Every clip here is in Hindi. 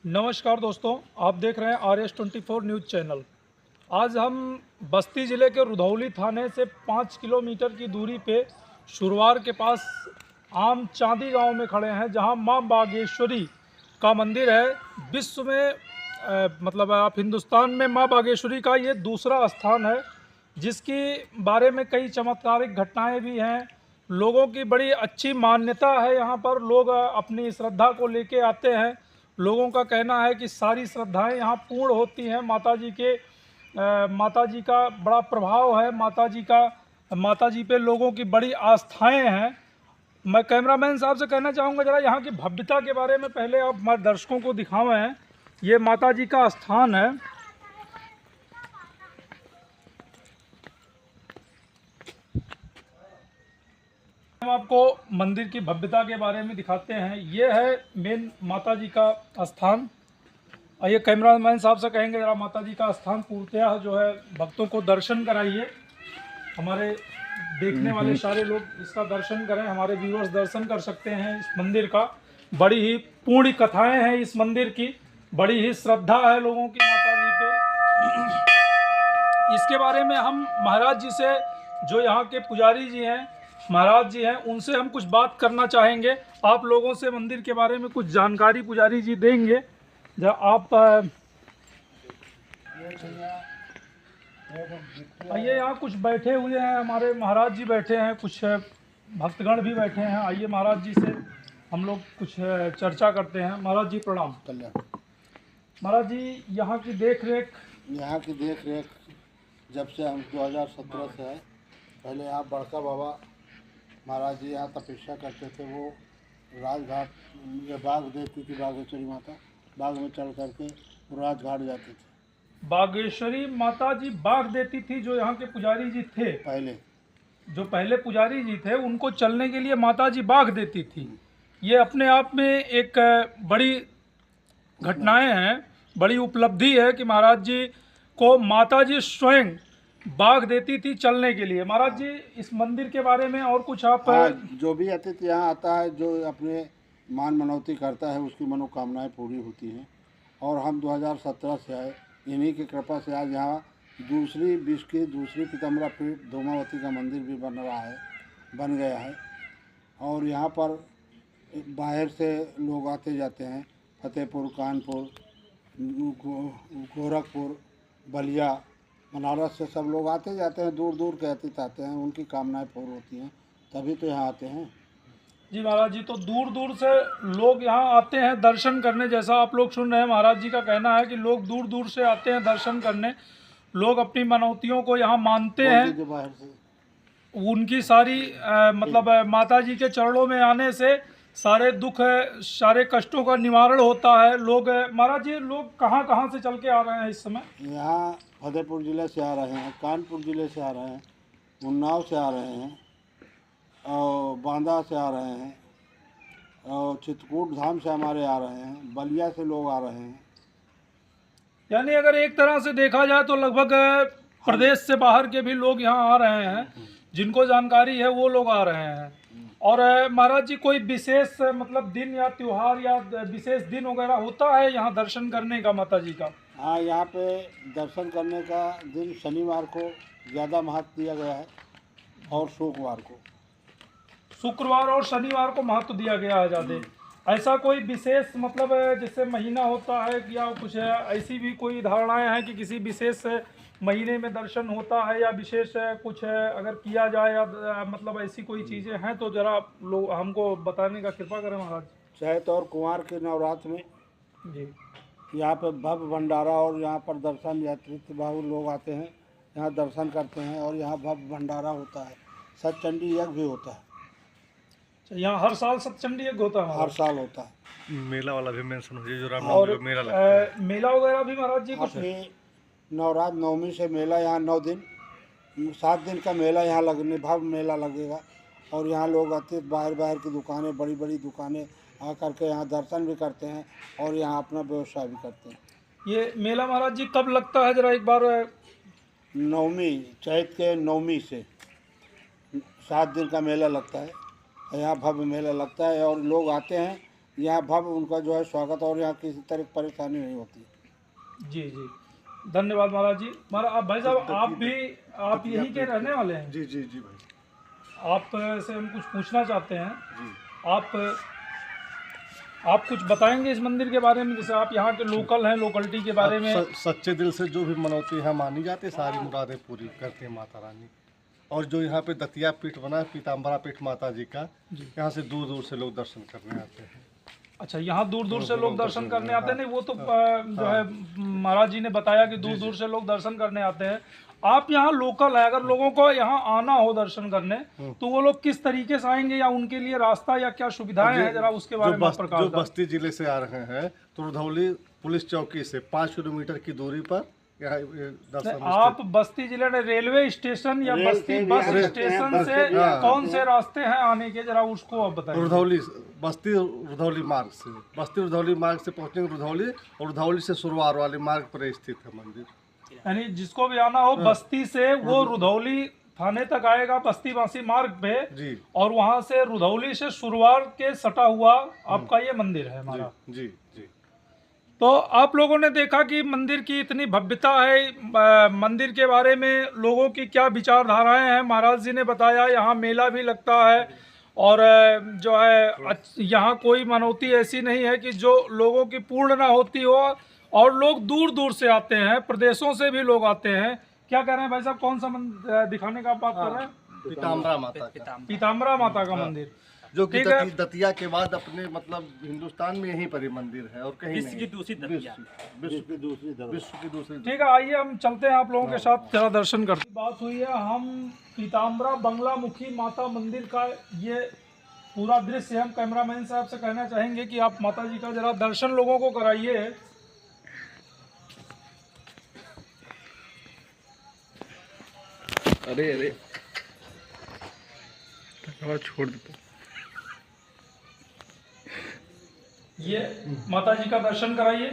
नमस्कार दोस्तों, आप देख रहे हैं RS24 न्यूज़ चैनल। आज हम बस्ती ज़िले के रुधौली थाने से 5 किलोमीटर की दूरी पे शुरवार के पास आम चांदी गांव में खड़े हैं, जहां मां बागेश्वरी का मंदिर है। विश्व में मतलब आप हिंदुस्तान में मां बागेश्वरी का ये दूसरा स्थान है, जिसके बारे में कई चमत्कारिक घटनाएं भी हैं। लोगों की बड़ी अच्छी मान्यता है। यहाँ पर लोग अपनी श्रद्धा को लेके आते हैं। लोगों का कहना है कि सारी श्रद्धाएं यहाँ पूर्ण होती हैं। माता जी का बड़ा प्रभाव है। माता जी पे लोगों की बड़ी आस्थाएं हैं। मैं कैमरामैन साहब से कहना चाहूँगा, जरा यहाँ की भव्यता के बारे में पहले आप हमारे दर्शकों को दिखावें। ये माता जी का स्थान है। हम आपको मंदिर की भव्यता के बारे में दिखाते हैं। ये है मेन माता जी का स्थान। आइए कैमरामैन साहब से कहेंगे, जरा माता जी का स्थान पूर्णतः जो है भक्तों को दर्शन कराइए। हमारे देखने वाले सारे लोग इसका दर्शन करें, हमारे व्यूअर्स दर्शन कर सकते हैं इस मंदिर का। बड़ी ही पूर्ण कथाएं हैं इस मंदिर की, बड़ी ही श्रद्धा है लोगों की माता जी पे। इसके बारे में हम महाराज जी से, जो यहाँ के पुजारी जी हैं, महाराज जी हैं, उनसे हम कुछ बात करना चाहेंगे। आप लोगों से मंदिर के बारे में कुछ जानकारी पुजारी जी देंगे। जब आप आइए, यहाँ कुछ बैठे हुए हैं, हमारे महाराज जी बैठे हैं, कुछ भक्तगण भी बैठे हैं। आइए महाराज जी से हम लोग कुछ चर्चा करते हैं। महाराज जी प्रणाम। महाराज जी, यहाँ की देख रेख जब से हम 2017 से है। पहले यहाँ बड़का बाबा महाराज जी यहाँ तपस्या करते थे। वो राजघाट ये बाग देती थी बागेश्वरी माता, बाग में चढ़ करके वो राजघाट जाते थे। बागेश्वरी माता जी बाग देती थी। जो यहाँ के पुजारी जी थे, पहले पुजारी जी थे, उनको चलने के लिए माता जी बाग देती थी। ये अपने आप में एक बड़ी घटनाएं हैं, बड़ी उपलब्धि है कि महाराज जी को माता जी स्वयं बाग देती थी चलने के लिए। महाराज जी, इस मंदिर के बारे में और कुछ आप? जो भी अतिथि यहाँ आता है, जो अपने मान मनौती करता है, उसकी मनोकामनाएं पूरी होती हैं। और हम 2017 से आए, इन्हीं की कृपा से आज यहाँ विश्व की दूसरी पीताम्बरा पीठ धूमावती का मंदिर भी बन गया है। और यहाँ पर बाहर से लोग आते जाते हैं। फतेहपुर, कानपुर, गोरखपुर, बलिया, बनारस से सब लोग आते जाते हैं। दूर दूर के अतिथि आते हैं, उनकी कामनाएं पूर्ण होती हैं, तभी तो यहाँ आते हैं। जी महाराज जी, तो दूर दूर से लोग यहाँ आते हैं दर्शन करने। जैसा आप लोग सुन रहे हैं, महाराज जी का कहना है कि लोग दूर दूर से आते हैं दर्शन करने। लोग अपनी मनौतियों को यहाँ मानते हैं। बाहर से उनकी सारी मतलब माता जी के चरणों में आने से सारे दुख, सारे कष्टों का निवारण होता है। लोग महाराज जी, लोग कहाँ कहाँ से चल के आ रहे हैं इस समय? यहाँ फतेहपुर ज़िले से आ रहे हैं, कानपुर ज़िले से आ रहे हैं, उन्नाव से आ रहे हैं, और बांदा से आ रहे हैं, और चित्रकूट धाम से हमारे आ रहे हैं, बलिया से लोग आ रहे हैं। यानी अगर एक तरह से देखा जाए तो लगभग प्रदेश से बाहर के भी लोग यहाँ आ रहे हैं। जिनको जानकारी है वो लोग आ रहे हैं। और महाराज जी, कोई विशेष मतलब दिन या त्योहार या विशेष दिन वगैरह होता है यहाँ दर्शन करने का माता जी का? हाँ, यहाँ पे दर्शन करने का दिन शनिवार को ज़्यादा महत्व दिया गया है, और शुक्रवार और शनिवार को महत्व दिया गया है ज़्यादा। ऐसा कोई विशेष मतलब जैसे महीना होता है या कुछ ऐसी भी कोई धारणाएं हैं कि किसी विशेष महीने में दर्शन होता है, या विशेष कुछ अगर किया जाए, या मतलब ऐसी कोई चीज़ें हैं तो ज़रा लोग हमको बताने का कृपा करें महाराज। चैत और कुंवार के नवरात्र में जी यहाँ पे भव्य भंडारा, और यहाँ पर दर्शन यात्री बाहु लोग आते हैं, यहाँ दर्शन करते हैं, और यहाँ भव्य भंडारा होता है। सतचंडी यज्ञ भी होता है। यहाँ हर साल सतचंडी यज्ञ होता है? हर साल होता है। मेला वाला भी मेंशन हो, जो और मेला लगता है। मेला वगैरह भी महाराज जी कुछ? नवरात्र नवमी से मेला, यहाँ 9 दिन 7 दिन का मेला यहाँ लगने, भव्य मेला लगेगा। और यहाँ लोग आते, बाहर की दुकानें, बड़ी बड़ी दुकानें आकर के यहाँ दर्शन भी करते हैं, और यहाँ अपना व्यवसाय भी करते हैं। ये मेला महाराज जी कब लगता है, जरा एक बार? नवमी, चैत के नवमी से 7 दिन का मेला लगता है। यहाँ भव्य मेला लगता है, और लोग आते हैं यहाँ भव्य उनका जो है स्वागत, और यहाँ किसी तरह की परेशानी नहीं होती। जी जी, धन्यवाद महाराज जी। महाराज भाई साहब, आप यहीं के रहने वाले हैं? जी जी जी भाई। आप से हम कुछ पूछना चाहते हैं। जी। आप कुछ बताएंगे इस मंदिर के बारे में, जैसे आप यहाँ के लोकल हैं, लोकलिटी के बारे में? सच्चे दिल से जो भी मनौती यहाँ मानी जाती है, सारी मुरादें पूरी करती है माता रानी। और जो यहाँ पे दतिया पीठ बना है, पीताम्बरा पीठ माता जी का, यहाँ से दूर दूर से लोग दर्शन करने आते हैं। अच्छा, यहाँ दूर दूर से लोग दर्शन करने आते हैं? नहीं, वो तो जो है महाराज जी ने बताया कि दूर दूर से लोग दर्शन करने आते हैं। आप यहाँ लोकल है, अगर लोगों को यहाँ आना हो दर्शन करने, तो वो लोग किस तरीके से आएंगे, या उनके लिए रास्ता या क्या सुविधाएं हैं, जरा उसके बारे में प्रकाश जो बस्ती जिले से आ रहे हैं तो रुधौली पुलिस चौकी से 5 किलोमीटर की दूरी पर यहाँ दर्शन। आप बस्ती जिले में रेलवे स्टेशन या बस्ती बस स्टेशन से कौन से रास्ते हैं आने के, जरा उसको आप बताइए। रुधौली बस्ती रुधौली मार्ग से, बस्ती रुधौली मार्ग से पहुँचेंगे रुधौली, और रुधौली से सुरवार वाले मार्ग पर स्थित है मंदिर। यानी जिसको भी आना हो बस्ती से, वो रुधौली थाने तक आएगा बस्ती बासी मार्ग पे जी, और वहां से रुधौली से सुरवार के सटा हुआ आपका ये मंदिर है हमारा। जी जी। तो आप लोगों ने देखा कि मंदिर की इतनी भव्यता है। मंदिर के बारे में लोगों की क्या विचारधाराएं हैं, महाराज जी ने बताया। यहाँ मेला भी लगता है, और जो है यहाँ कोई मनौती ऐसी नहीं है कि जो लोगों की पूर्ण ना होती हो, और लोग दूर दूर से आते हैं, प्रदेशों से भी लोग आते हैं। क्या कह रहे हैं भाई साहब, कौन सा मंदिर दिखाने का बात कर रहे हैं? पीताम्बरा माता का, पीताम्बरा माता का मंदिर, जो कि दतिया के बाद अपने मतलब हिंदुस्तान में यहीं पर ही मंदिर है, और कहीं विश्व की दूसरी दतिया, विश्व की दूसरी। ठीक है, आइए हम चलते हैं आप लोगों के साथ, जरा दर्शन करते हैं। बात हुई है, हम पीताम्बरा बंगलामुखी माता मंदिर का ये पूरा दृश्य हम कैमरामैन साहब से कहना चाहेंगे कि आप माता जी का जरा दर्शन लोगों को कराइए। अरे अरे छोड़ देते। ये माता जी का दर्शन कराइए।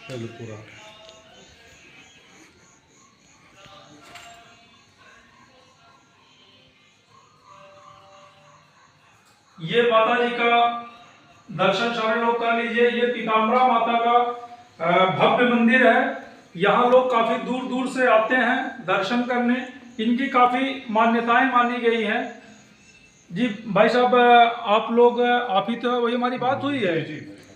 चलो पूरा। ये माता जी का दर्शन सारे लोग कर लीजिए। ये पीताम्बरा माता का भव्य मंदिर है। यहाँ लोग काफी दूर दूर से आते हैं दर्शन करने। इनकी काफी मान्यताएं मानी गई हैं। जी भाई साहब, आप लोग आप ही तो, वही हमारी बात हुई है,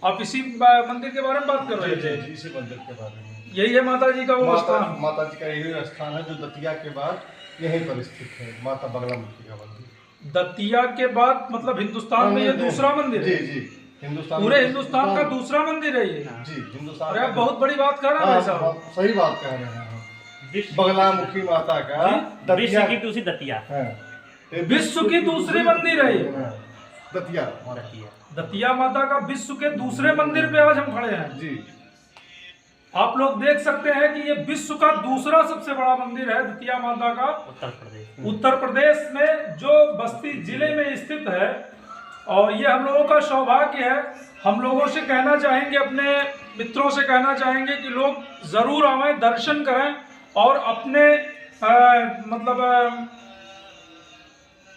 आप इसी मंदिर के बारे में बात कर रहे थे? इसी मंदिर के बारे में। यही है माता जी का वो स्थान? माता जी का यही स्थान है जो दतिया के बाद यहीं पर स्थित है, माता बगलामुखी का मंदिर। दतिया के बाद मतलब हिंदुस्तान में ये दूसरा मंदिर है? जी जी, हिंदुस्तान, पूरे हिंदुस्तान का दूसरा मंदिर है ये? जी, हिंदुस्तान। अरे आप बहुत बड़ी बात कर रहे हैं भाई साहब। सही बात कह रहे हैं। बगलामुखी माता का विश्व की दूसरी दतिया, विश्व की दूसरी मंदिर है ये। दतिया, दतिया माता का विश्व के दूसरे मंदिर पे आज हम खड़े हैं। जी, आप लोग देख सकते हैं कि ये विश्व का दूसरा सबसे बड़ा मंदिर है दतिया माता का, उत्तर प्रदेश में जो बस्ती जिले में स्थित है। और ये हम लोगों का सौभाग्य है। हम लोगों से कहना चाहेंगे, अपने मित्रों से कहना चाहेंगे कि लोग जरूर आवें, दर्शन करें, और अपने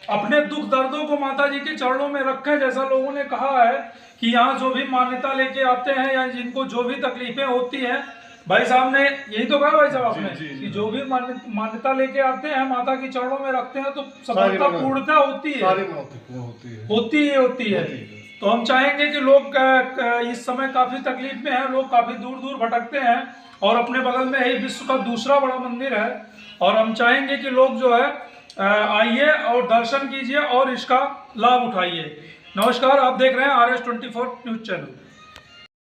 अपने दुख दर्दों को माता जी के चरणों में रखें। जैसा लोगों ने कहा है कि यहाँ जो भी मान्यता लेके आते हैं या जिनको जो भी तकलीफें होती हैं, भाई साहब ने यही तो कहा भाई साहब आपने कि जो भी मान्यता लेके आते हैं माता के चरणों में रखते हैं तो सफलता पूर्णता होती है, होती है। तो हम चाहेंगे कि लोग इस समय काफी तकलीफ में हैं, लोग काफी दूर दूर भटकते हैं, और अपने बगल में ही विश्व का दूसरा बड़ा मंदिर है। और हम चाहेंगे कि लोग जो है आइए और दर्शन कीजिए और इसका लाभ उठाइए। नमस्कार, आप देख रहे हैं RS24 न्यूज चैनल।